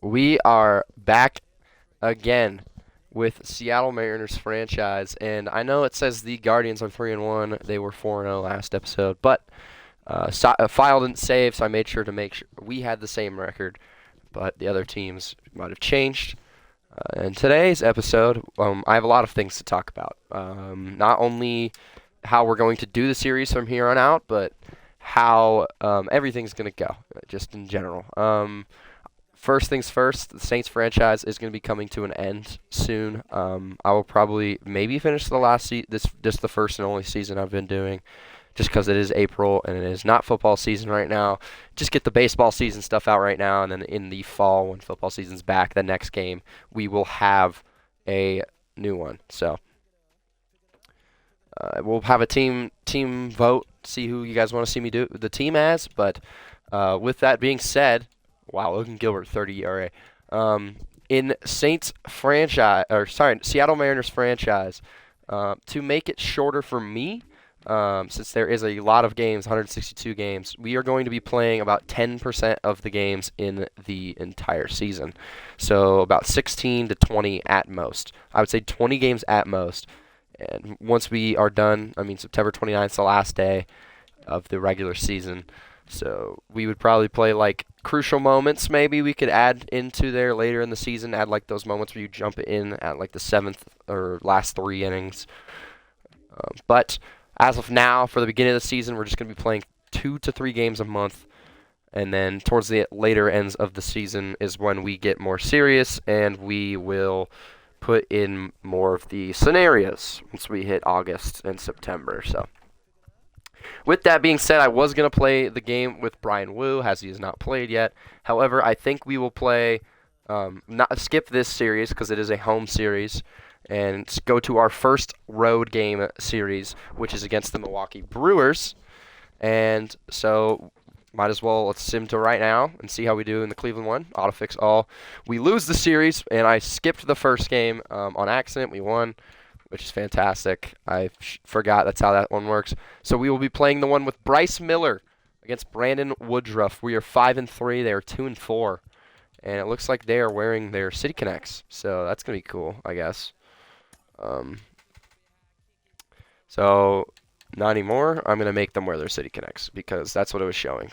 We are back again with Seattle Mariners franchise, and I know it says the Guardians are 3-1. They were 4-0 last episode, but file didn't save, so I made sure to make sure we had the same record, but the other teams might have changed. In today's episode, I have a lot of things to talk about. Not only how we're going to do the series from here on out, but how everything's going to go, just in general. First things first, the Saints franchise is going to be coming to an end soon. I will probably maybe finish the the first and only season I've been doing, just because it is April and it is not football season right now. Just get the baseball season stuff out right now, and then in the fall when football season's back, the next game we will have a new one. So we'll have a team vote, see who you guys want to see me do the team as. But with that being said. Wow, Logan Gilbert, 30 ERA. In Seattle Mariners franchise, to make it shorter for me, since there is a lot of games, 162 games, we are going to be playing about 10% of the games in the entire season. So about 16 to 20 at most. I would say 20 games at most. And once we are done, September 29th is the last day of the regular season. So we would probably play like crucial moments. Maybe we could add into there later in the season. Add like those moments where you jump in at like the seventh or last 3 innings. But as of now, for the beginning of the season, we're just going to be playing 2 to 3 games a month. And then towards the later ends of the season is when we get more serious and we will put in more of the scenarios once we hit August and September. So. With that being said, I was going to play the game with Brian Wu, as he has not played yet. However, I think we will play, not skip this series because it is a home series, and go to our first road game series, which is against the Milwaukee Brewers. And so, might as well let's sim to right now and see how we do in the Cleveland one. Autofix all. We lose the series, and I skipped the first game on accident. We won, which is fantastic. I forgot that's how that one works. So we will be playing the one with Bryce Miller against Brandon Woodruff. We are 5-3. They are 2-4, and it looks like they are wearing their City Connects. So that's gonna be cool, I guess. So not anymore. I'm gonna make them wear their City Connects because that's what it was showing.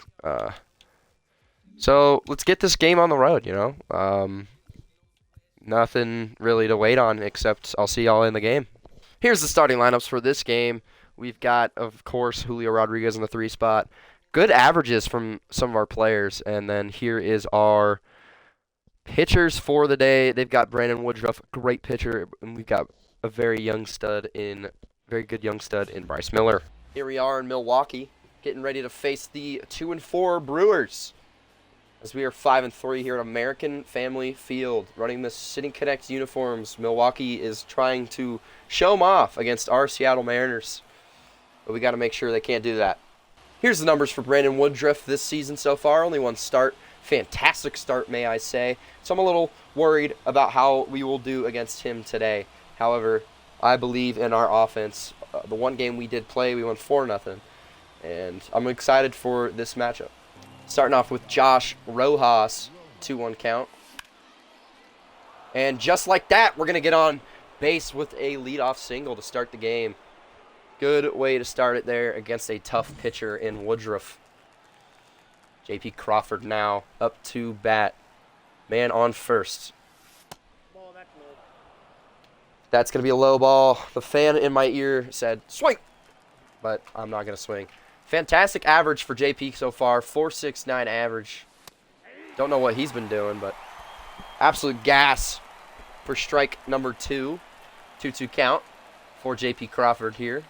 So let's get this game on the road. Nothing really to wait on except I'll see y'all in the game. Here's the starting lineups for this game. We've got, of course, Julio Rodriguez in the 3 spot. Good averages from some of our players. And then here is our pitchers for the day. They've got Brandon Woodruff, great pitcher. And we've got a very good young stud in Bryce Miller. Here we are in Milwaukee, getting ready to face the 2-4 Brewers. As we are 5-3 here at American Family Field, running the City Connect uniforms. Milwaukee is trying to show them off against our Seattle Mariners, but we got to make sure they can't do that. Here's the numbers for Brandon Woodruff this season so far. Only 1 start. Fantastic start, may I say. So I'm a little worried about how we will do against him today. However, I believe in our offense. The one game we did play, we won 4-0, and I'm excited for this matchup. Starting off with Josh Rojas, 2-1 count. And just like that, we're going to get on base with a leadoff single to start the game. Good way to start it there against a tough pitcher in Woodruff. J.P. Crawford now up to bat. Man on first. That's going to be a low ball. The fan in my ear said, swing! But I'm not going to swing. Fantastic average for JP so far, 4.69 average. Don't know what he's been doing, but absolute gas for strike number 2. 2-2 count for JP Crawford here.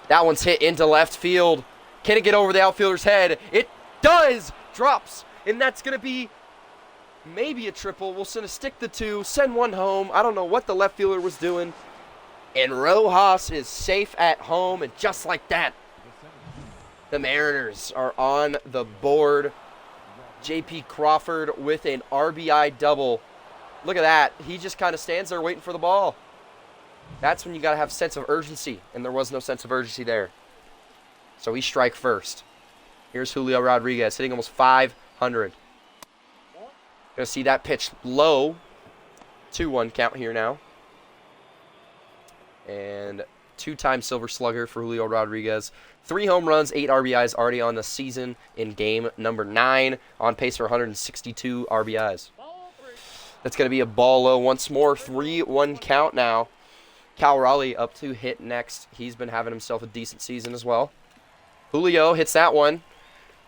That one's hit into left field. Can it get over the outfielder's head? It does! Drops. And that's going to be maybe a triple. We'll send a stick the 2, send 1 home. I don't know what the left fielder was doing. And Rojas is safe at home, and just like that, the Mariners are on the board. J.P. Crawford with an RBI double. Look at that. He just kind of stands there waiting for the ball. That's when you got to have sense of urgency, and there was no sense of urgency there. So we strike first. Here's Julio Rodriguez hitting almost 500. Gonna see that pitch low. 2-1 count here now. And two-time Silver Slugger for Julio Rodriguez. 3 home runs, 8 RBIs already on the season in game number 9. On pace for 162 RBIs. That's going to be a ball low once more. 3-1 count now. Cal Raleigh up to hit next. He's been having himself a decent season as well. Julio hits that one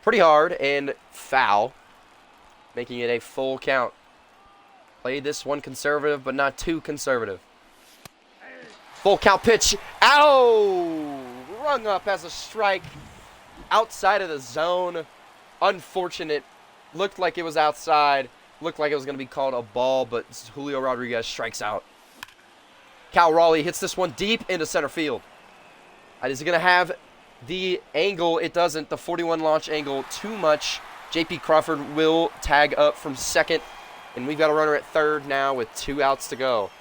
pretty hard and foul, making it a full count. Played this one conservative, but not too conservative. Full count pitch. Ow! Rung up as a strike outside of the zone. Unfortunate. Looked like it was outside. Looked like it was going to be called a ball, but Julio Rodriguez strikes out. Cal Raleigh hits this one deep into center field. Is it going to have the angle? It doesn't. The 41 launch angle too much. J.P. Crawford will tag up from second, and we've got a runner at third now with 2 outs to go.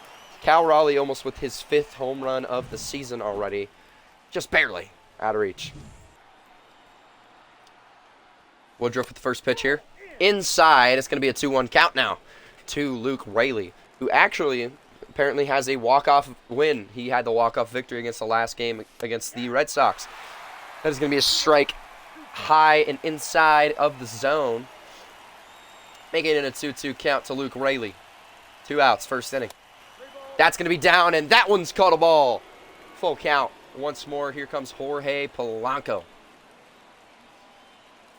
Cal Raleigh almost with his 5th home run of the season already. Just barely out of reach. Woodruff with the first pitch here. Inside. It's going to be a 2-1 count now to Luke Raley, who actually apparently has a walk-off win. He had the walk-off victory against the last game against the Red Sox. That is going to be a strike high and inside of the zone. Making it a 2-2 count to Luke Raley. 2 outs, first inning. That's going to be down, and that one's caught a ball. Full count. Once more, here comes Jorge Polanco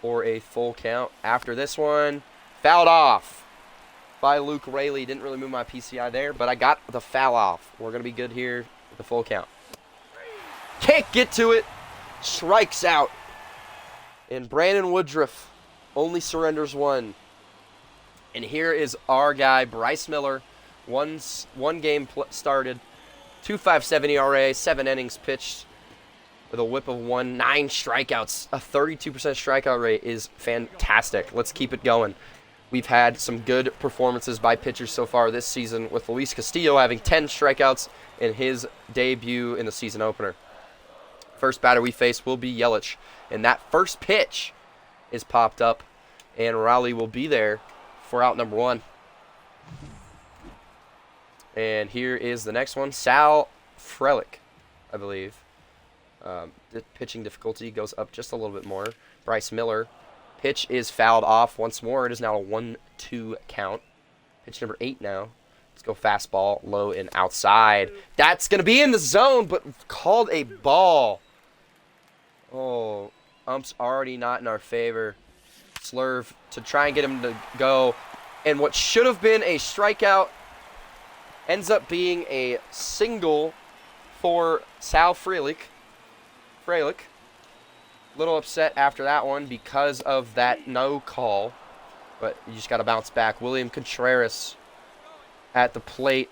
for a full count. After this one, fouled off by Luke Raley. Didn't really move my PCI there, but I got the foul off. We're going to be good here with the full count. Can't get to it. Strikes out. And Brandon Woodruff only surrenders 1. And here is our guy, Bryce Miller. One game started. 2.57 ERA, 7 innings pitched with a whip of 1, 9 strikeouts. A 32% strikeout rate is fantastic. Let's keep it going. We've had some good performances by pitchers so far this season, with Luis Castillo having 10 strikeouts in his debut in the season opener. First batter we face will be Yelich, and that first pitch is popped up, and Raleigh will be there for out number 1. And here is the next one, Sal Frelick, I believe. The pitching difficulty goes up just a little bit more. Bryce Miller. Pitch is fouled off once more. It is now a 1-2 count. Pitch number 8 now. Let's go fastball, low and outside. That's going to be in the zone, but called a ball. Oh, ump's already not in our favor. Slurve to try and get him to go. And what should have been a strikeout ends up being a single for Sal Frelick. Little upset after that one because of that no call, but you just got to bounce back. William Contreras at the plate.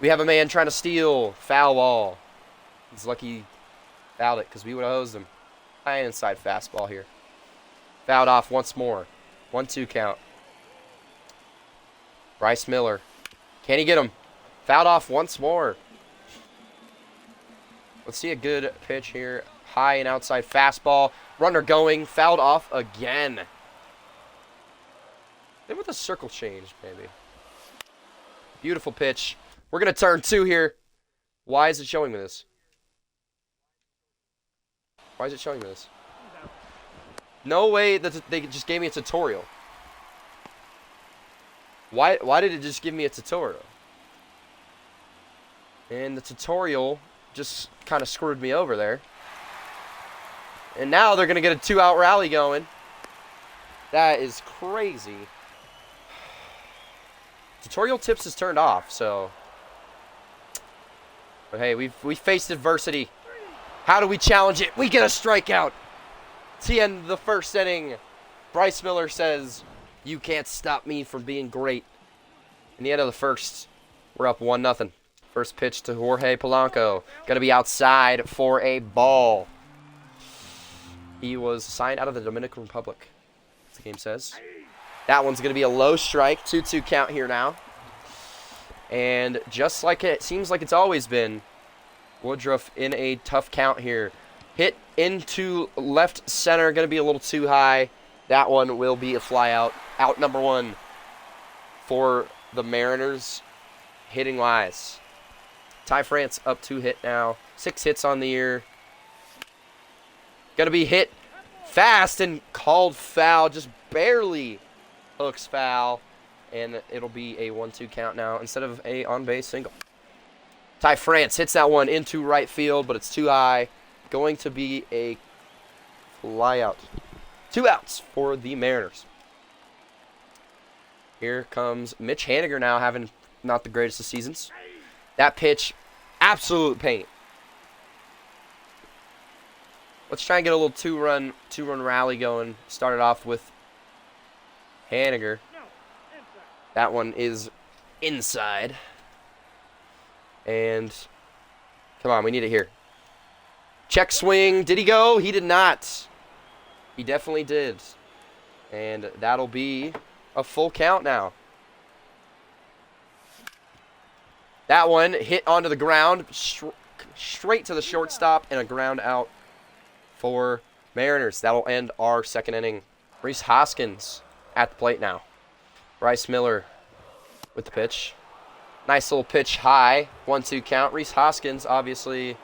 We have a man trying to steal. Foul ball. He's lucky he fouled it because we would have hosed him. High inside fastball here. Fouled off once more. 1-2 count. Bryce Miller. Can he get him? Fouled off once more. Let's see a good pitch here. High and outside fastball. Runner going. Fouled off again. Maybe with a circle change, maybe. Beautiful pitch. We're going to turn 2 here. Why is it showing me this? Why is it showing me this? No way that they just gave me a tutorial. Why did it just give me a tutorial? And the tutorial just kind of screwed me over there. And now they're going to get a 2-out rally going. That is crazy. Tutorial tips is turned off, so. But hey, we faced adversity. How do we challenge it? We get a strikeout. It's the end of the first inning. Bryce Miller says, "You can't stop me from being great." In the end of the first, we're up 1-0. First pitch to Jorge Polanco. Going to be outside for a ball. He was signed out of the Dominican Republic, as the game says. That one's going to be a low strike. 2-2 count here now. And just like it seems like it's always been, Woodruff in a tough count here. Hit into left center. Going to be a little too high. That one will be a fly out. Out number 1. for the Mariners hitting-wise. Ty France up 2 hit now. 6 hits on the year. Going to be hit fast and called foul. Just barely hooks foul. And it'll be a 1-2 count now instead of a on-base single. Ty France hits that one into right field, but it's too high. Going to be a fly out. 2 outs for the Mariners. Here comes Mitch Haniger now, having not the greatest of seasons. That pitch, absolute pain. Let's try and get a little two-run rally going. Started off with Haniger. That one is inside. And come on, we need it here. Check swing. Did he go? He did not. He definitely did. And that'll be a full count now. That one hit onto the ground, straight to the shortstop, and a ground out for Mariners. That'll end our second inning. Rhys Hoskins at the plate now. Bryce Miller with the pitch. Nice little pitch high. 1-2 count. Rhys Hoskins obviously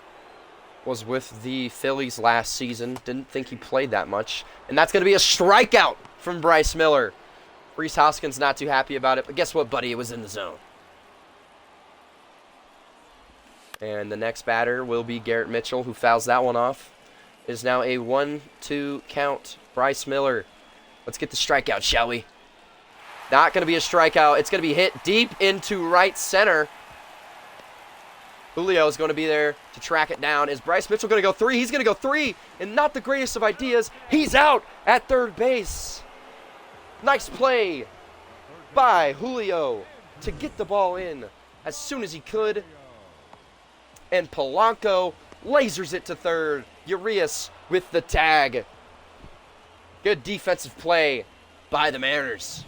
was with the Phillies last season. Didn't think he played that much. And that's going to be a strikeout from Bryce Miller. Rhys Hoskins not too happy about it. But guess what, buddy? It was in the zone. And the next batter will be Garrett Mitchell, who fouls that one off. It is now a 1-2 count. Bryce Miller. Let's get the strikeout, shall we? Not going to be a strikeout. It's going to be hit deep into right center. Julio is going to be there to track it down. Is Bryce Mitchell going to go 3? He's going to go 3. And not the greatest of ideas. He's out at third base. Nice play by Julio to get the ball in as soon as he could. And Polanco lasers it to third. Urias with the tag. Good defensive play by the Mariners.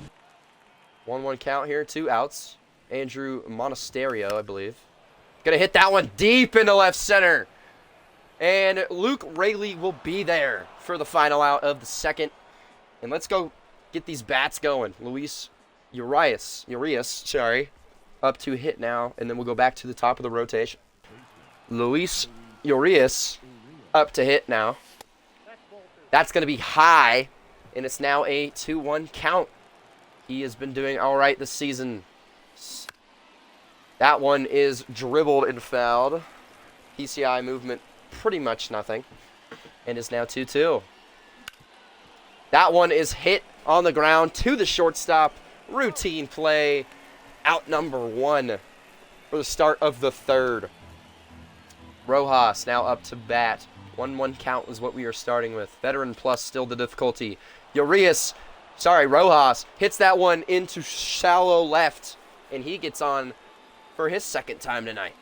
1-1 count here, 2 outs. Andrew Monasterio, I believe. Gonna hit that one deep into left center. And Luke Raley will be there for the final out of the second. And let's go get these bats going. Urias, up to hit now. And then we'll go back to the top of the rotation. Luis Urias up to hit now. That's going to be high. And it's now a 2-1 count. He has been doing all right this season. That one is dribbled and fouled. PCI movement, pretty much nothing. And is now 2-2. That one is hit on the ground to the shortstop. Routine play. Out number 1 for the start of the third. Rojas now up to bat. 1-1 count is what we are starting with. Veteran plus still the difficulty. Rojas hits that one into shallow left. And he gets on for his second time tonight.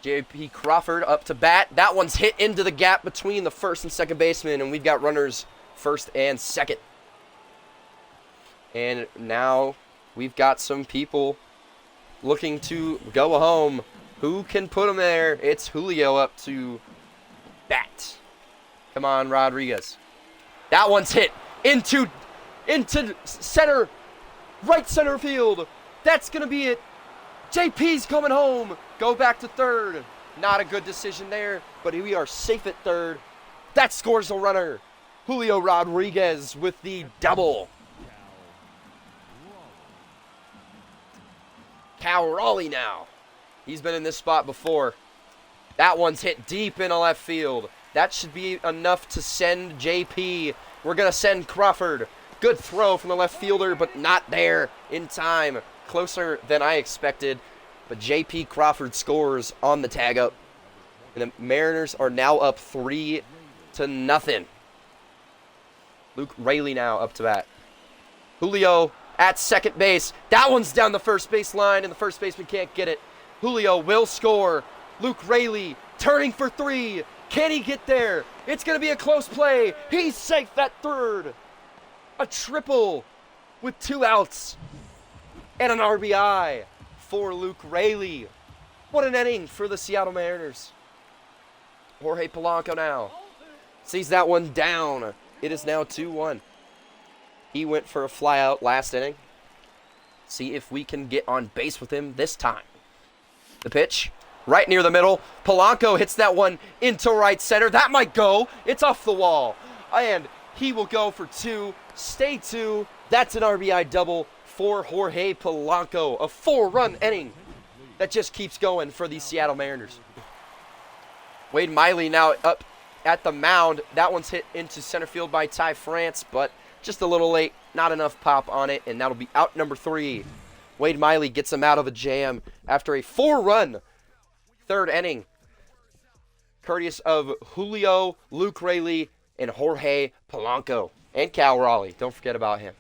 J.P. Crawford up to bat. That one's hit into the gap between the first and second baseman. And we've got runners first and second. And now we've got some people looking to go home. Who can put them there? It's Julio up to bat. Come on, Rodriguez. That one's hit into center, right center field. That's going to be it. JP's coming home. Go back to third. Not a good decision there, but we are safe at third. That scores a runner. Julio Rodriguez with the double. Cal Raleigh now. He's been in this spot before. That one's hit deep into left field. That should be enough to send JP. We're going to send Crawford. Good throw from the left fielder, but not there in time. Closer than I expected. But JP Crawford scores on the tag up. And the Mariners are now up 3-0. Luke Raley now up to bat. Julio at second base. That one's down the first base line, and the first baseman can't get it. Julio will score. Luke Raley turning for 3. Can he get there? It's going to be a close play. He's safe at third. A triple with 2 outs and an RBI for Luke Raley. What an inning for the Seattle Mariners. Jorge Polanco now sees that one down. It is now 2-1. He went for a flyout last inning. See if we can get on base with him this time. The pitch, right near the middle. Polanco hits that one into right center. That might go. It's off the wall. And he will go for 2. Stay 2. That's an RBI double for Jorge Polanco. A 4-run inning that just keeps going for the Seattle Mariners. Wade Miley now up at the mound. That one's hit into center field by Ty France, but just a little late. Not enough pop on it, and that'll be out number 3. Wade Miley gets him out of a jam after a 4-run third inning. Courteous of Julio, Luke Rayleigh, and Jorge Polanco. And Cal Raleigh. Don't forget about him.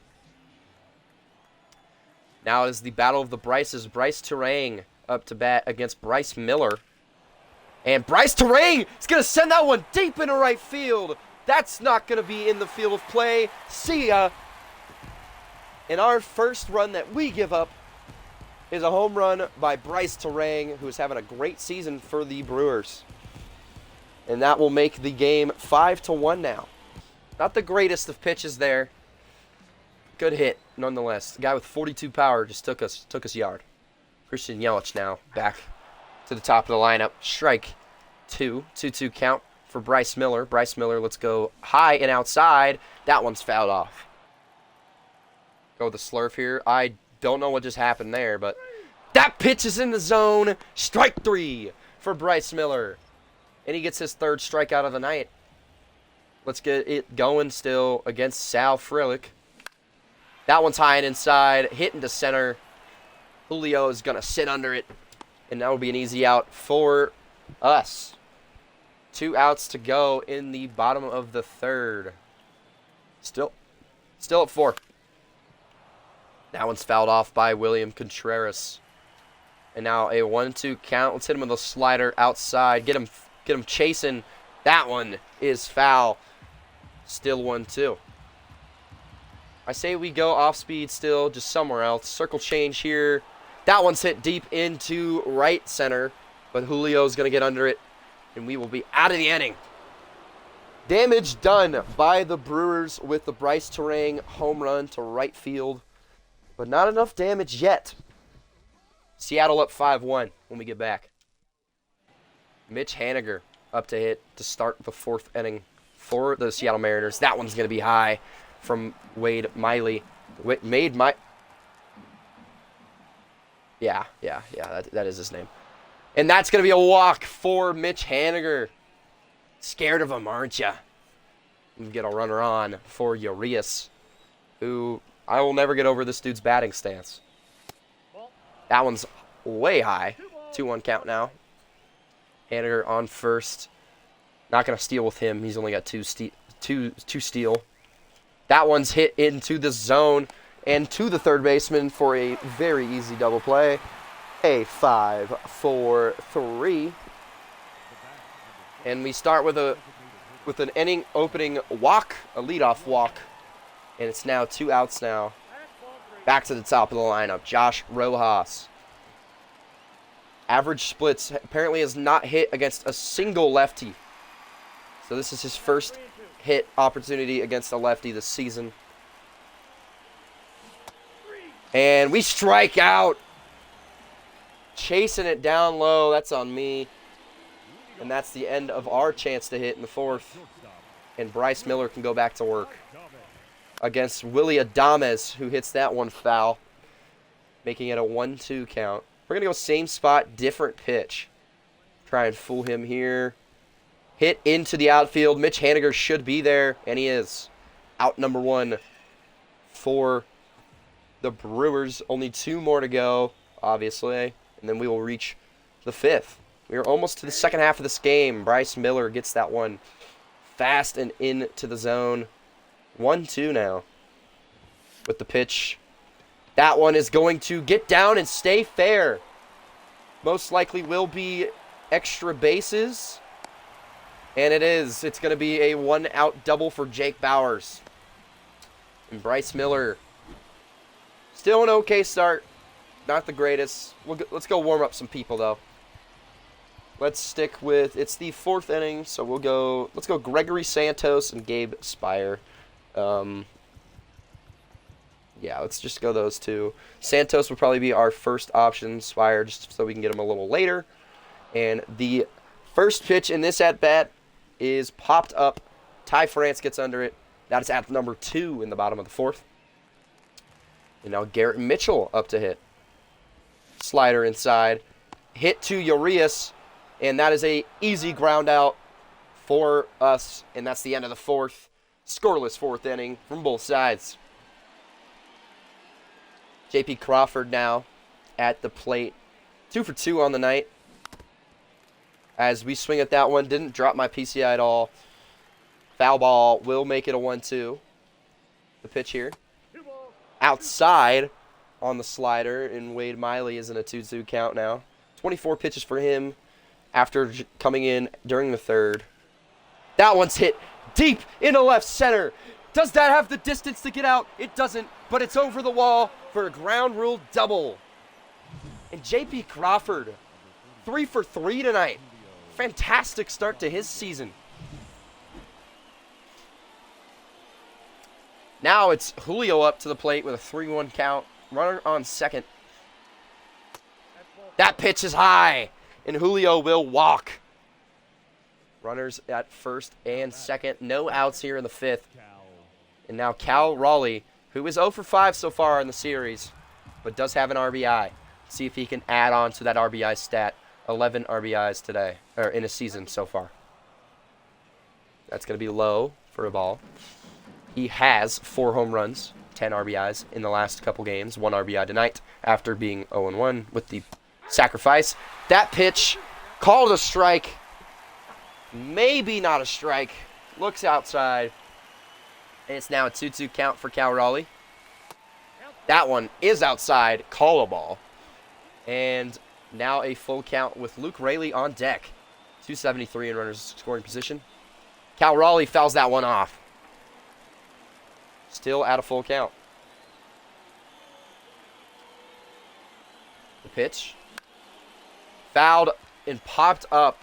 Now is the battle of the Bryces. Bryce Terang up to bat against Bryce Miller. And Bryce Terang is going to send that one deep into right field. That's not going to be in the field of play. See ya. And our first run that we give up is a home run by Bryce Terang, who is having a great season for the Brewers. And that will make the game 5-1 now. Not the greatest of pitches there. Good hit, nonetheless. The guy with 42 power just took us yard. Christian Yelich now back to the top of the lineup. Strike 2. 2-2 count for Bryce Miller. Bryce Miller, let's go high and outside. That one's fouled off. Go with the slurf here. I don't know what just happened there, but that pitch is in the zone. Strike 3 for Bryce Miller. And he gets his 3rd strikeout of the night. Let's get it going still against Sal Frelick. That one's high and inside, hit into center. Julio is going to sit under it, and that will be an easy out for us. 2 outs to go in the bottom of the 3rd. Still at 4. That one's fouled off by William Contreras. And now a 1-2 count. Let's hit him with a slider outside. Get him chasing. That one is foul. Still 1-2. I say we go off speed still, just somewhere else. Circle change here. That one's hit deep into right center, but Julio's going to get under it, and we will be out of the inning. Damage done by the Brewers with the Bryce Terang home run to right field, but not enough damage yet. Seattle up 5-1 when we get back. Mitch Haniger up to hit to start the 4th inning for the Seattle Mariners. That one's going to be high from Wade Miley. Yeah, that is his name. And that's going to be a walk for Mitch Haniger. Scared of him, aren't ya? We get a runner on for Urias, who I will never get over this dude's batting stance. That one's way high. 2-1 count now. Haniger on first. Not going to steal with him. He's only got two steal. That one's hit into the zone and to the third baseman for a very easy double play. A 5-4-3. And we start with an inning opening walk, a leadoff walk. And it's now 2 outs now. Back to the top of the lineup, Josh Rojas. Average splits apparently has not hit against a single lefty. So this is his first hit opportunity against a lefty this season. And we strike out. Chasing it down low. That's on me. And that's the end of our chance to hit in the 4th. And Bryce Miller can go back to work against Willie Adames, who hits that one foul, making it a 1-2 count. We're going to go same spot, different pitch. Try and fool him here. Hit into the outfield. Mitch Haniger should be there, and he is. Out number 1 for the Brewers. Only 2 more to go, obviously, and then we will reach the 5th. We are almost to the second half of this game. Bryce Miller gets that one fast and into the zone. 1-2 now with the pitch. That one is going to get down and stay fair. Most likely will be extra bases. And it is. It's going to be a 1-out double for Jake Bowers. And Bryce Miller, still an okay start. Not the greatest. Let's go warm up some people, though. Let's stick with, it's the 4th inning, so let's go Gregory Santos and Gabe Spire. Yeah, let's just go those two. Santos would probably be our first option, Spire, just so we can get him a little later. And the first pitch in this at-bat is popped up. Ty France gets under it. That is at number 2 in the bottom of the 4th. And now Garrett Mitchell up to hit. Slider inside. Hit to Urias. And that is a easy ground out for us. And that's the end of the 4th. Scoreless 4th inning from both sides. J.P. Crawford now at the plate. 2 for 2 on the night. As we swing at that one, didn't drop my PCI at all. Foul ball will make it a 1-2. The pitch here. Outside on the slider, and Wade Miley is in a 2-2 count now. 24 pitches for him after coming in during the 3rd. That one's hit deep into left center. Does that have the distance to get out? It doesn't, but it's over the wall for a ground rule double. And J.P. Crawford, 3 for 3 tonight. Fantastic start to his season. Now it's Julio up to the plate with a 3-1 count. Runner on second. That pitch is high, and Julio will walk. Runners at first and second. No outs here in the 5th. And now Cal Raleigh, who is 0 for 5 so far in the series, but does have an RBI. See if he can add on to that RBI stat. 11 RBIs today, or in a season so far. That's going to be low for a ball. He has 4 home runs, 10 RBIs in the last couple games. 1 RBI tonight after being 0-1 with the sacrifice. That pitch, called a strike. Maybe not a strike. Looks outside. And it's now a 2-2 count for Cal Raleigh. That one is outside. Call a ball. And now a full count with Luke Raley on deck. 273 in runners scoring position. Cal Raleigh fouls that one off. Still at a full count. The pitch. Fouled and popped up.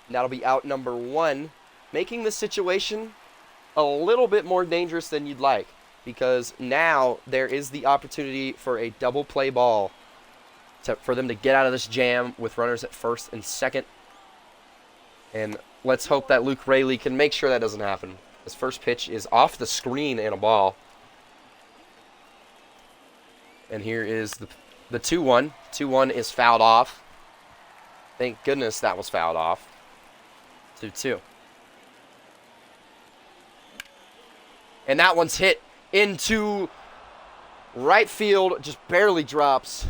And that'll be out number 1. Making the situation a little bit more dangerous than you'd like. Because now there is the opportunity for a double play ball. For them to get out of this jam with runners at first and second. And let's hope that Luke Raley can make sure that doesn't happen. His first pitch is off the screen and a ball. And here is the 2-1. 2-1 is fouled off. Thank goodness that was fouled off. 2-2. And that one's hit into right field. Just barely drops.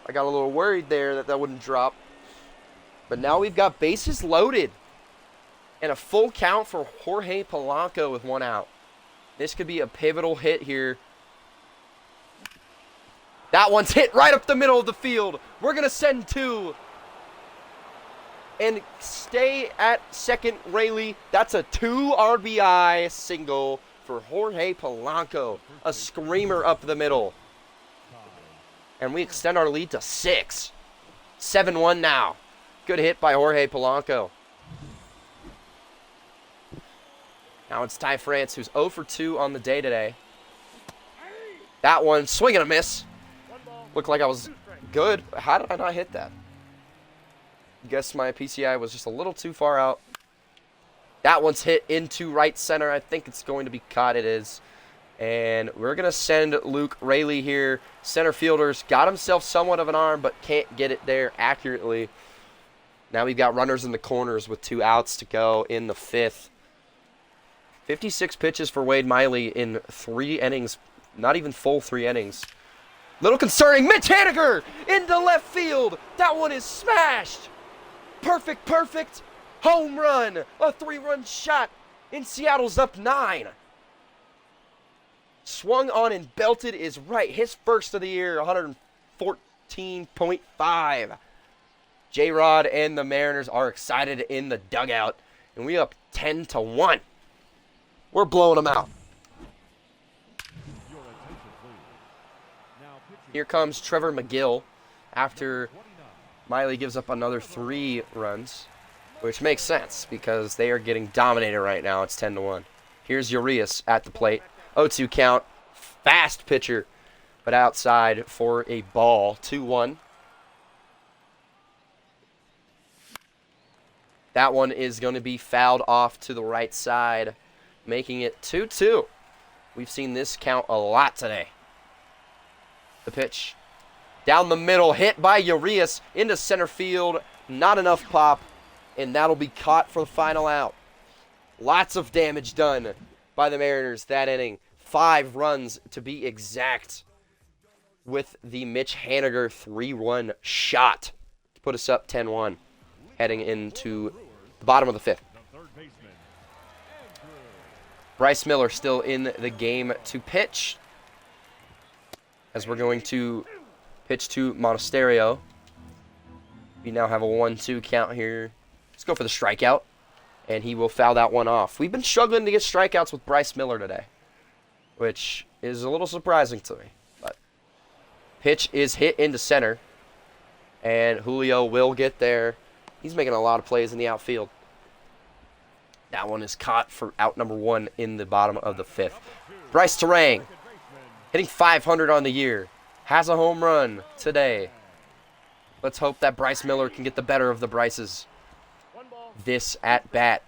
I got a little worried there that that wouldn't drop. But now we've got bases loaded. And a full count for Jorge Polanco with 1 out. This could be a pivotal hit here. That one's hit right up the middle of the field. We're going to send 2. And stay at second, Raley. That's a 2 RBI single for Jorge Polanco. A screamer up the middle. And we extend our lead to 6. 7-1 now. Good hit by Jorge Polanco. Now it's Ty France, who's 0 for 2 on the day today. That one, swing and a miss. Looked like I was good. How did I not hit that? I guess my PCI was just a little too far out. That one's hit into right center. I think it's going to be caught. It is. And we're going to send Luke Raley here. Center fielder's got himself somewhat of an arm, but can't get it there accurately. Now we've got runners in the corners with 2 outs to go in the 5th. 56 pitches for Wade Miley in 3 innings. Not even full 3 innings. Little concerning. Mitch Haniger into left field. That one is smashed. Perfect. Home run. A 3-run shot. And Seattle's up 9. Swung on and belted is right. His first of the year, 114.5. J-Rod and the Mariners are excited in the dugout. And we up 10-1. We're blowing them out. Here comes Trevor McGill after Miley gives up another 3 runs, which makes sense because they are getting dominated right now. It's 10-1. Here's Urias at the plate. 0-2 count. fast pitcher, but outside for a ball. 2-1. That one is going to be fouled off to the right side, making it 2-2. We've seen this count a lot today. The pitch. Down the middle, hit by Urias into center field. Not enough pop, and that'll be caught for the final out. Lots of damage done by the Mariners that inning. 5 runs to be exact with the Mitch Haniger 3-run shot to put us up 10-1 heading into the bottom of the 5th. Bryce Miller still in the game to pitch, as we're going to pitch to Monasterio. We now have a 1-2 count here. Let's go for the strikeout, and he will foul that one off. We've been struggling to get strikeouts with Bryce Miller today, which is a little surprising to me. But pitch is hit into center, and Julio will get there. He's making a lot of plays in the outfield. That one is caught for out number 1 in the bottom of the 5th. Bryce Terang, hitting .500 on the year, has a home run today. Let's hope that Bryce Miller can get the better of the Bryces this at bat.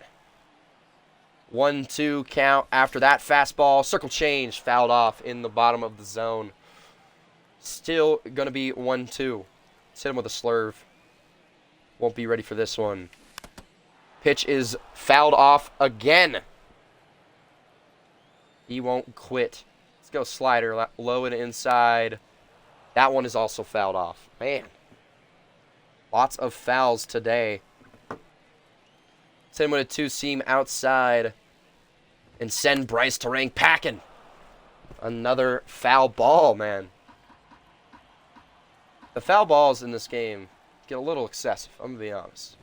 1-2 count after that fastball. Circle change, fouled off in the bottom of the zone. Still going to be 1-2. Let's hit him with a slurve. Won't be ready for this one. Pitch is fouled off again. He won't quit. Let's go slider, low and inside. That one is also fouled off. Man, lots of fouls today. Send him with a 2-seam outside and send Bryce Terang packing. Another foul ball, man. The foul balls in this game get a little excessive, I'm going to be honest.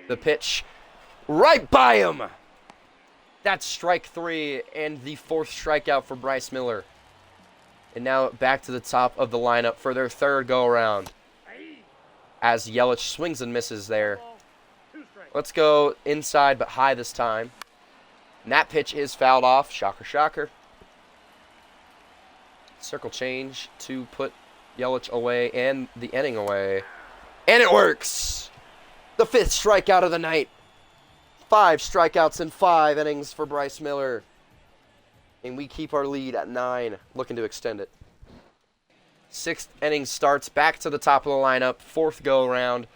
The pitch right by him. That's strike 3 and the 4th strikeout for Bryce Miller. And now back to the top of the lineup for their 3rd go-around, as Yelich swings and misses there. Let's go inside but high this time. And that pitch is fouled off. Shocker, shocker. Circle change to put Yelich away and the inning away. And it works! The 5th strikeout of the night. 5 strikeouts in 5 innings for Bryce Miller. And we keep our lead at 9, looking to extend it. 6th inning starts, back to the top of the lineup. 4th go-around.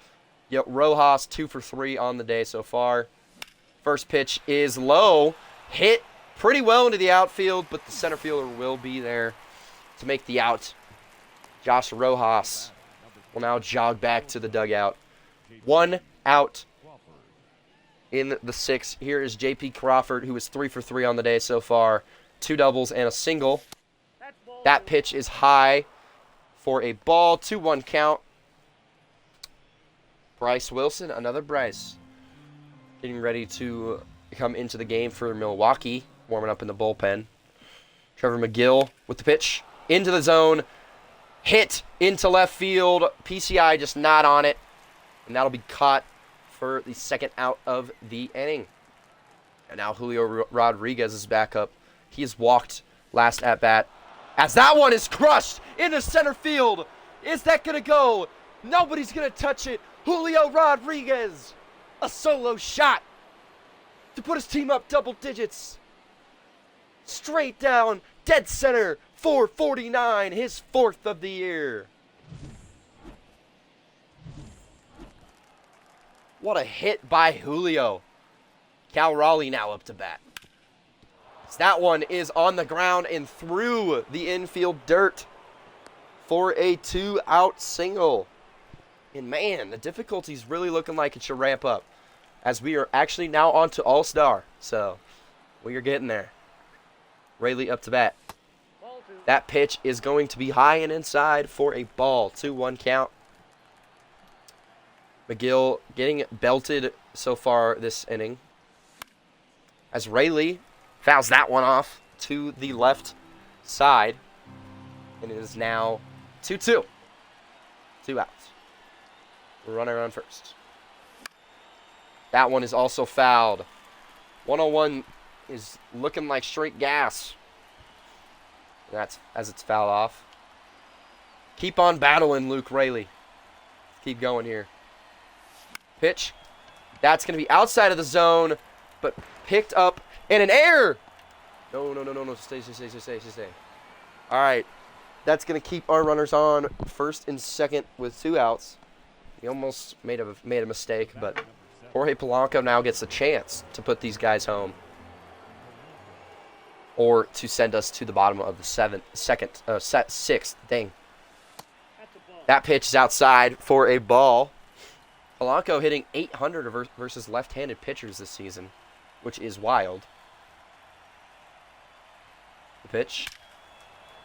Rojas 2 for 3 on the day so far. First pitch is low. Hit pretty well into the outfield, but the center fielder will be there to make the out. Josh Rojas will now jog back to the dugout. 1 out in the 6th. Here is J.P. Crawford, who is 3 for 3 on the day so far. 2 doubles and a single. That pitch is high for a ball. 2-1 count. Bryce Wilson, another Bryce, getting ready to come into the game for Milwaukee, warming up in the bullpen. Trevor McGill with the pitch into the zone. Hit into left field. PCI just not on it. And that'll be caught for the 2nd out of the inning. And now Julio Rodriguez is back up. He has walked last at bat. As that one is crushed into center field. Is that going to go? Nobody's going to touch it. Julio Rodriguez, a solo shot to put his team up double digits. Straight down, dead center, 449, his 4th of the year. What a hit by Julio. Cal Raleigh now up to bat. That one is on the ground and through the infield dirt for a 2-out single. And man, the difficulty's really looking like it should ramp up, as we are actually now on to All-Star. So we are getting there. Rayleigh up to bat. That pitch is going to be high and inside for a ball. 2-1 count. McGill getting belted so far this inning, as Rayleigh fouls that one off to the left side. And it is now 2-2. 2 outs. Runner on first. That one is also fouled. 101 is looking like straight gas. That's as it's fouled off. Keep on battling, Luke Raley. Keep going here. Pitch. That's going to be outside of the zone, but picked up in an error. No. Stay. All right. That's going to keep our runners on first and second with 2 outs. He almost made a mistake, but Jorge Polanco now gets a chance to put these guys home, or to send us to the bottom of the sixth. Dang. That pitch is outside for a ball. Polanco hitting .800 versus left-handed pitchers this season, which is wild. The pitch.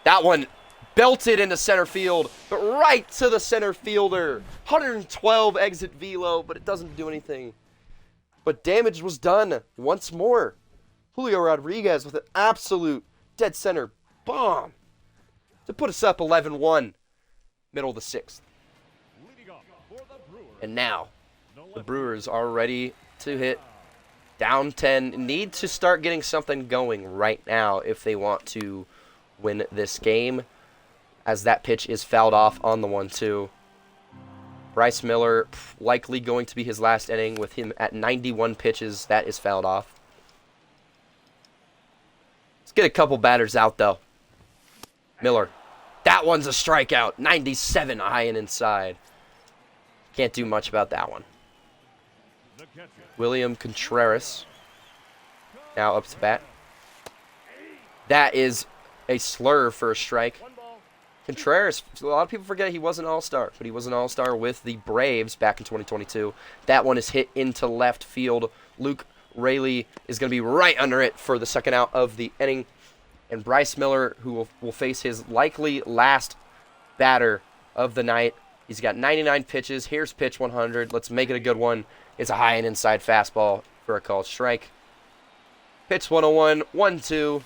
That one belted into center field, but right to the center fielder. 112 exit velo, but it doesn't do anything. But damage was done once more. Julio Rodriguez with an absolute dead center bomb to put us up 11-1, middle of the 6th. And now, the Brewers are ready to hit down 10. Need to start getting something going right now if they want to win this game, as that pitch is fouled off on the 1-2. Bryce Miller, likely going to be his last inning with him at 91 pitches. That is fouled off. Let's get a couple batters out, though. Miller. That one's a strikeout. 97 high and inside. Can't do much about that one. William Contreras now up to bat. That is a slur for a strike. Contreras, a lot of people forget he was an all-star, but he was an all-star with the Braves back in 2022. That one is hit into left field. Luke Raley is going to be right under it for the second out of the inning. And Bryce Miller, who will face his likely last batter of the night. He's got 99 pitches. Here's pitch 100. Let's make it a good one. It's a high and inside fastball for a called strike. Pitch 101, 1-2.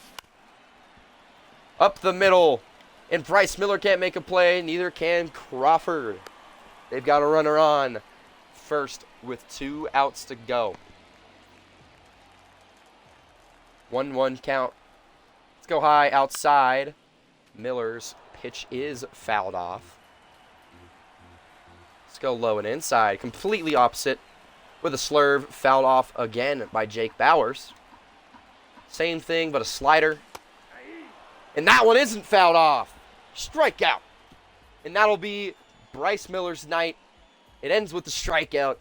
Up the middle. And Bryce Miller can't make a play. Neither can Crawford. They've got a runner on first with 2 outs to go. 1-1 count. Let's go high outside. Miller's pitch is fouled off. Let's go low and inside. Completely opposite with a slurve fouled off again by Jake Bowers. Same thing, but a slider. And that one isn't fouled off. Strikeout. And that'll be Bryce Miller's night. It ends with the strikeout.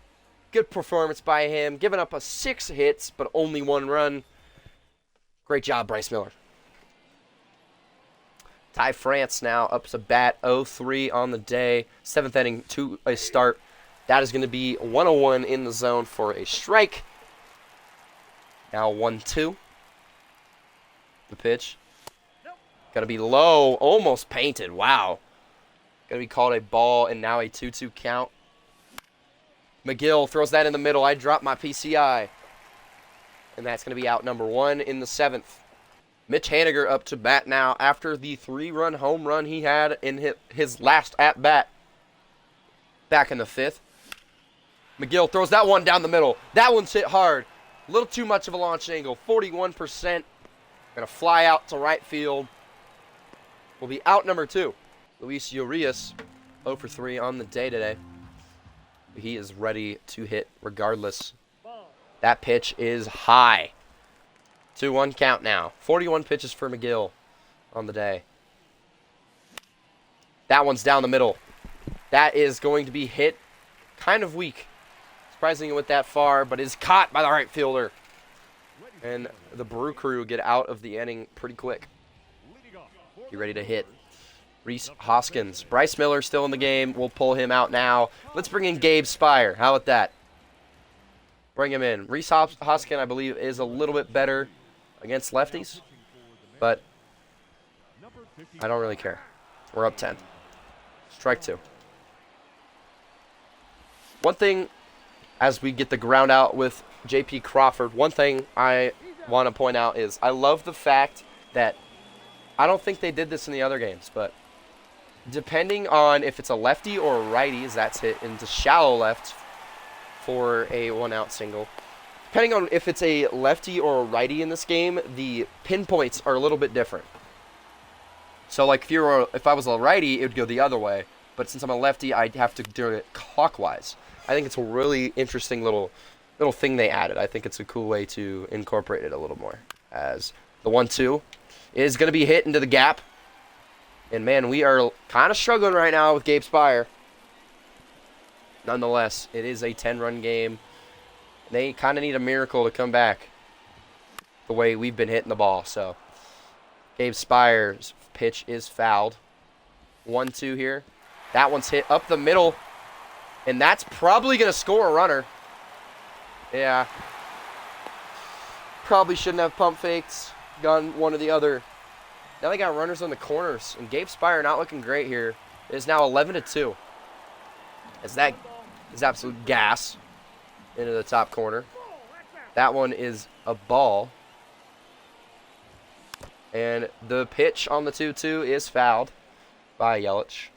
Good performance by him. Giving up 6 hits, but only 1 run. Great job, Bryce Miller. Ty France now up to bat, 0-3 on the day. 7th inning to a start. That is going to be 101 in the zone for a strike. Now 1-2. The pitch. Going to be low, almost painted. Wow. Going to be called a ball, and now a 2-2 count. McGill throws that in the middle. I dropped my PCI. And that's going to be out number 1 in the 7th. Mitch Haniger up to bat now after the 3-run home run he had in his last at-bat back in the 5th. McGill throws that one down the middle. That one's hit hard. A little too much of a launch angle. 41%. Going to fly out to right field. Will be out number 2. Luis Urias, 0 for 3 on the day today. He is ready to hit regardless. That pitch is high. 2-1 count now. 41 pitches for McGill on the day. That one's down the middle. That is going to be hit kind of weak. Surprising it went that far, but is caught by the right fielder. And the Brew Crew get out of the inning pretty quick. Get ready to hit. Reese Hoskins. Bryce Miller still in the game. We'll pull him out now. Let's bring in Gabe Spire. How about that? Bring him in. Reese Hoskins, I believe, is a little bit better against lefties, but I don't really care. We're up 10. Strike 2. One thing, as we get the ground out with J.P. Crawford, one thing I want to point out is I love the fact that I don't think they did this in the other games, but depending on if it's a lefty or a righty, as that's hit into shallow left for a 1-out single. Depending on if it's a lefty or a righty in this game, the pinpoints are a little bit different. So like if I was a righty, it would go the other way. But since I'm a lefty, I'd have to do it clockwise. I think it's a really interesting little thing they added. I think it's a cool way to incorporate it a little more. As the 1-2 is going to be hit into the gap. And man, we are kind of struggling right now with Gabe Spire. Nonetheless, it is a 10-run game. They kind of need a miracle to come back the way we've been hitting the ball. So Gabe Spire's pitch is fouled. 1-2 here. That one's hit up the middle. And that's probably going to score a runner. Yeah. Probably shouldn't have pump faked. Gone one or the other. Now they got runners on the corners. And Gabe Spire not looking great here. It is now 11-2. As that is absolute gas into the top corner. That one is a ball. And the pitch on the 2-2 is fouled by Yelich.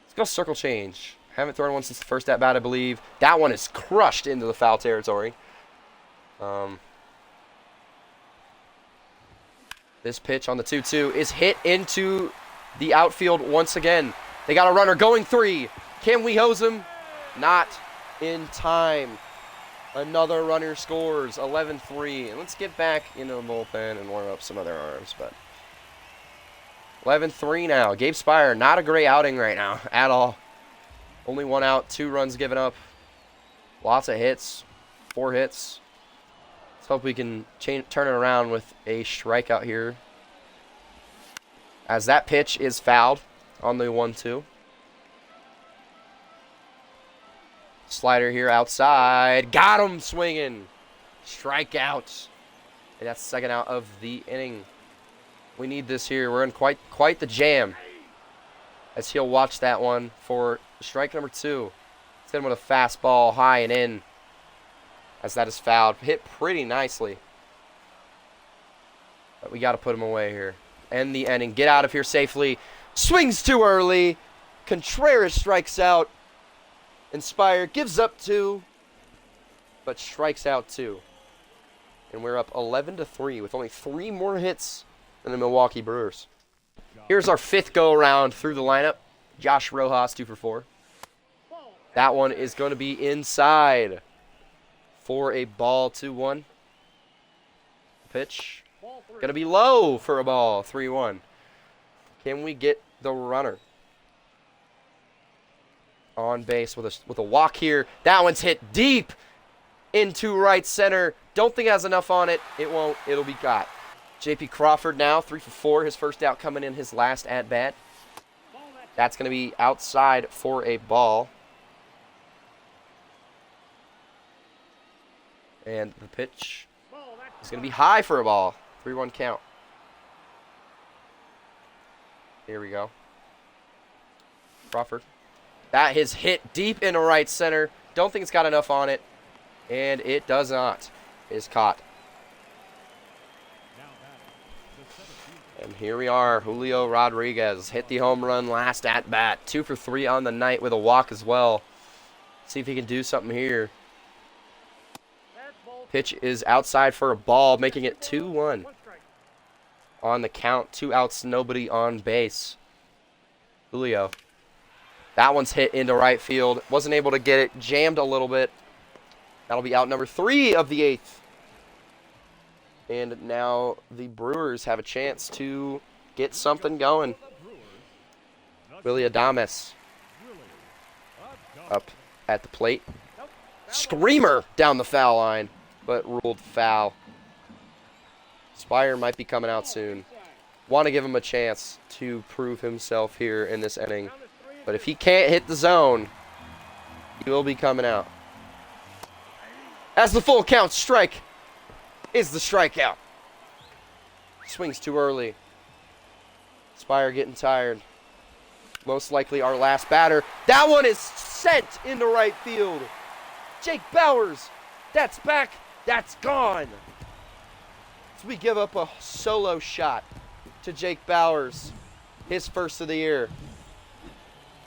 Let's go circle change. Haven't thrown one since the first at-bat, I believe. That one is crushed into the foul territory. This pitch on the 2-2 is hit into the outfield once again. They got a runner going 3. Can we hose him? Not in time. Another runner scores, 11-3. And let's get back into the bullpen and warm up some other arms. But 11-3 now. Gabe Spire, not a great outing right now at all. Only 1 out, 2 runs given up. Lots of hits, 4 hits. Let's hope we can turn it around with a strikeout here. As that pitch is fouled on the 1-2. Slider here outside. Got him swinging. Strikeout. And that's the second out of the inning. We need this here. We're in quite the jam. As he'll watch that one for strike number 2. Let's hit him with a fastball high and in. As that is fouled. Hit pretty nicely. But we got to put him away here. End the inning. Get out of here safely. Swings too early. Contreras strikes out. Spire gives up 2, but strikes out 2. And we're up 11-3 with only 3 more hits than the Milwaukee Brewers. Here's our 5th go-around through the lineup. Josh Rojas, 2 for 4. That one is going to be inside for a ball, 2-1. Pitch. Going to be low for a ball, 3-1. Can we get the runner on base with a walk here? That one's hit deep into right center. Don't think it has enough on it. It won't. It'll be got. J.P. Crawford now, 3 for 4. His first out coming in his last at-bat. That's going to be outside for a ball. And the pitch is going to be high for a ball. 3-1 count. Here we go. Crawford. That is hit deep into right center. Don't think it's got enough on it. And it does not. It is caught. And here we are. Julio Rodriguez hit the home run last at bat. 2 for 3 on the night with a walk as well. See if he can do something here. Pitch is outside for a ball, making it 2-1. On the count, 2 outs, nobody on base. Julio. That one's hit into right field. Wasn't able to get it. Jammed a little bit. That'll be out number 3 of the 8th. And now the Brewers have a chance to get something going. Willy Adames up at the plate. Screamer down the foul line, but ruled foul. Spire might be coming out soon. Want to give him a chance to prove himself here in this inning. But if he can't hit the zone, he will be coming out. As the full count, strike is the strikeout. Swings too early. Spire getting tired. Most likely our last batter. That one is sent into right field. Jake Bauers. That's back. That's gone. So we give up a solo shot to Jake Bauers. His first of the year.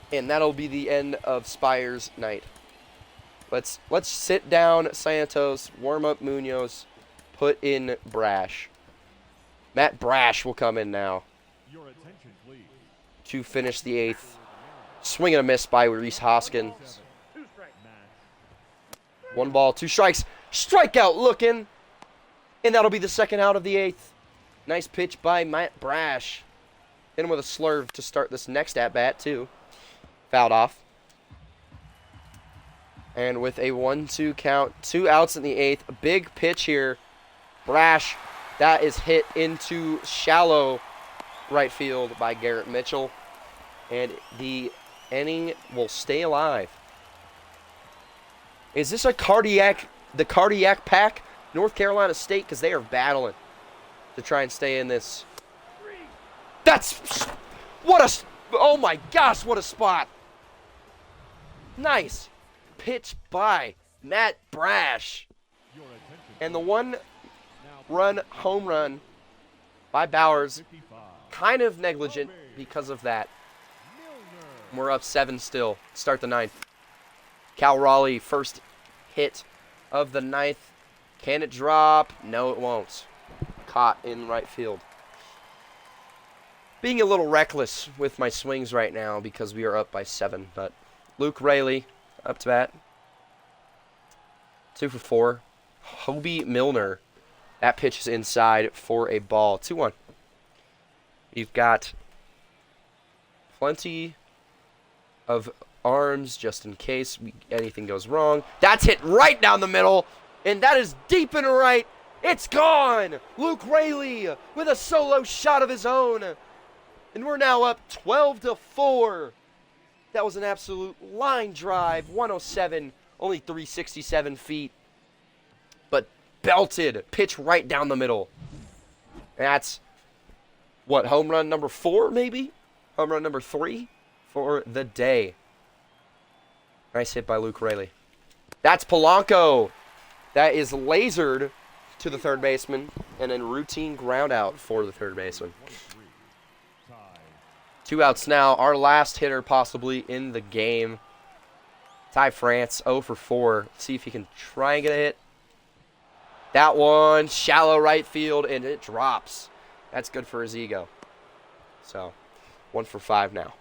And that'll be the end of Spire's night. Let's sit down Santos, warm up Munoz, put in Brash. Matt Brash will come in now. to finish the 8th. Swing and a miss by Reese Hoskins. 1 ball, 2 strikes. Strikeout looking. And that'll be the 2nd out of the 8th. Nice pitch by Matt Brash. Hit him with a slurve to start this next at-bat, too. Fouled off. And with a 1-2 count, 2 outs in the 8th. A big pitch here. Brash, that is hit into shallow right field by Garrett Mitchell. And the inning will stay alive. Is this the cardiac pack? North Carolina State, because they are battling to try and stay in this. Oh my gosh, what a spot. Nice pitch by Matt Brash. And the 1-run home run by Bowers, kind of negligent because of that. We're up 7 still. Start the 9th. Cal Raleigh, first hit of the 9th. Can it drop? No, it won't. Caught in right field. Being a little reckless with my swings right now because we are up by 7. But Luke Raley up to bat. 2 for 4. Hobie Milner. That pitch is inside for a ball. 2-1. You've got plenty of arms just in case anything goes wrong. That's hit right down the middle. And that is deep and right. It's gone. Luke Raley with a solo shot of his own. And we're now up 12-4. That was an absolute line drive. 107, only 367 feet. But belted. Pitch right down the middle. That's, what, home run number 4 maybe? Home run number 3 for the day. Nice hit by Luke Raley. That's Polanco. That is lasered to the third baseman, and then routine ground out for the third baseman. 2 outs now. Our last hitter possibly in the game. Ty France, 0 for 4. See if he can try and get a hit. That one, shallow right field, and it drops. That's good for his ego. So, 1 for 5 now.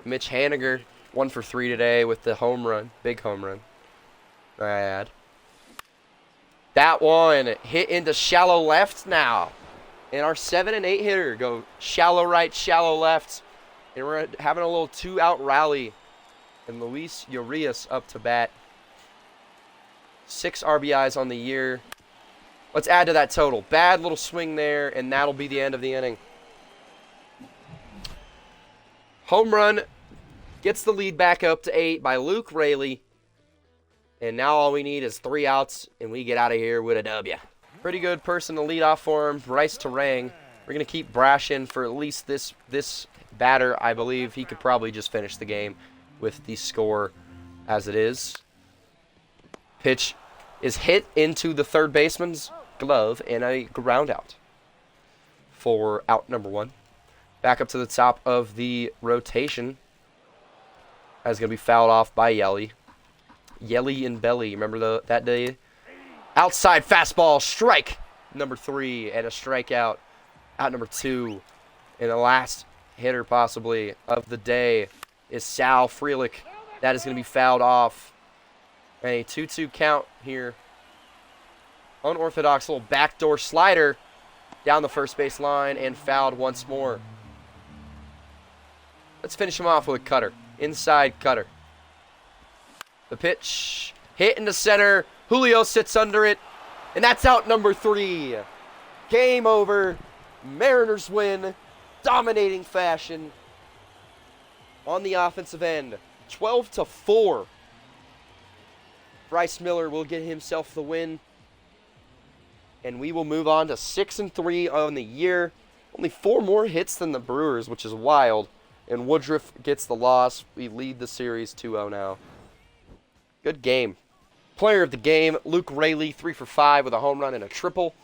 Mitch Haniger, 1 for 3 today with the home run. Big home run. I add. That one hit into shallow left now. And our 7 and 8 hitter go shallow right, shallow left. And we're having a little 2-out rally. And Luis Urias up to bat. 6 RBIs on the year. Let's add to that total. Bad little swing there, and that'll be the end of the inning. Home run gets the lead back up to 8 by Luke Raley. And now all we need is 3 outs, and we get out of here with a W. Pretty good person to lead off for him, Bryce Terang. We're going to keep Brash in for at least this batter. I believe he could probably just finish the game with the score as it is. Pitch is hit into the third baseman's glove and a ground out for out number 1. Back up to the top of the rotation. That's going to be fouled off by Yelly. Yelly and Belly, remember that day? Outside fastball, strike number 3, and a strikeout. Out number 2. And the last hitter possibly of the day is Sal Frelick. That is going to be fouled off. And a 2-2 count here. Unorthodox little backdoor slider down the first base line and fouled once more. Let's finish him off with a cutter. Inside cutter. The pitch hit into center. Julio sits under it. And that's out number 3. Game over. Mariners win. Dominating fashion. On the offensive end. 12-4. Bryce Miller will get himself the win. And we will move on to 6-3 on the year. Only 4 more hits than the Brewers, which is wild. And Woodruff gets the loss. We lead the series 2-0 now. Good game. Player of the game, Luke Raley, 3 for 5 with a home run and a triple.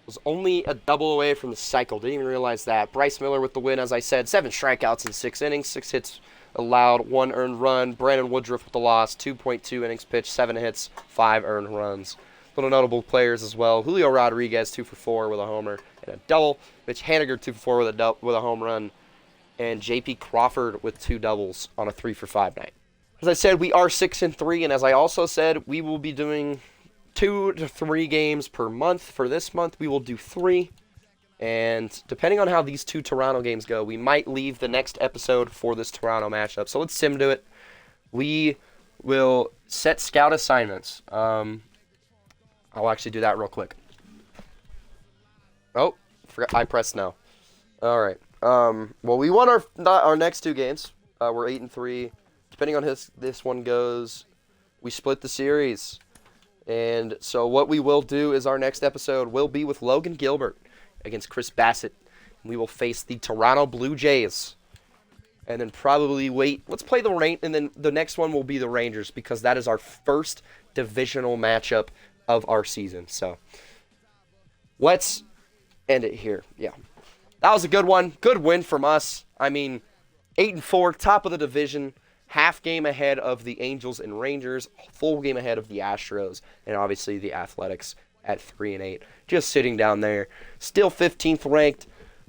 Was only a double away from the cycle. Didn't even realize that. Bryce Miller with the win, as I said. 7 strikeouts in 6 innings. 6 hits allowed, 1 earned run. Brandon Woodruff with the loss. 2.2 innings pitched, 7 hits, 5 earned runs. Little notable players as well. Julio Rodriguez, 2 for 4 with a homer and a double. Mitch Haniger, 2 for 4 with a home run. And J.P. Crawford with 2 doubles on a 3 for 5 night. As I said, we are 6-3, and as I also said, we will be doing 2 to 3 games per month. For this month, we will do 3. And depending on how these 2 Toronto games go, we might leave the next episode for this Toronto matchup. So let's sim to it. We will set scout assignments. I'll actually do that real quick. Oh, I pressed no. All right. Well, we won our next 2 games. We're 8-3. Depending on how this one goes, we split the series. And so what we will do is our next episode will be with Logan Gilbert against Chris Bassett. We will face the Toronto Blue Jays. And then probably let's play the Rain, and then the next one will be the Rangers, because that is our first divisional matchup of our season. So let's end it here. Yeah. That was a good one. Good win from us. I mean, 8-4, top of the division. Half game ahead of the Angels and Rangers, full game ahead of the Astros, and obviously the Athletics at 3-8. Just sitting down there. Still 15th ranked.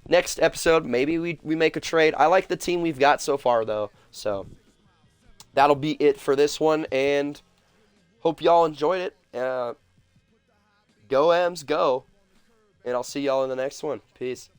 Next episode, maybe we make a trade. I like the team we've got so far, though. So that'll be it for this one, and hope y'all enjoyed it. Go M's, go. And I'll see y'all in the next one. Peace.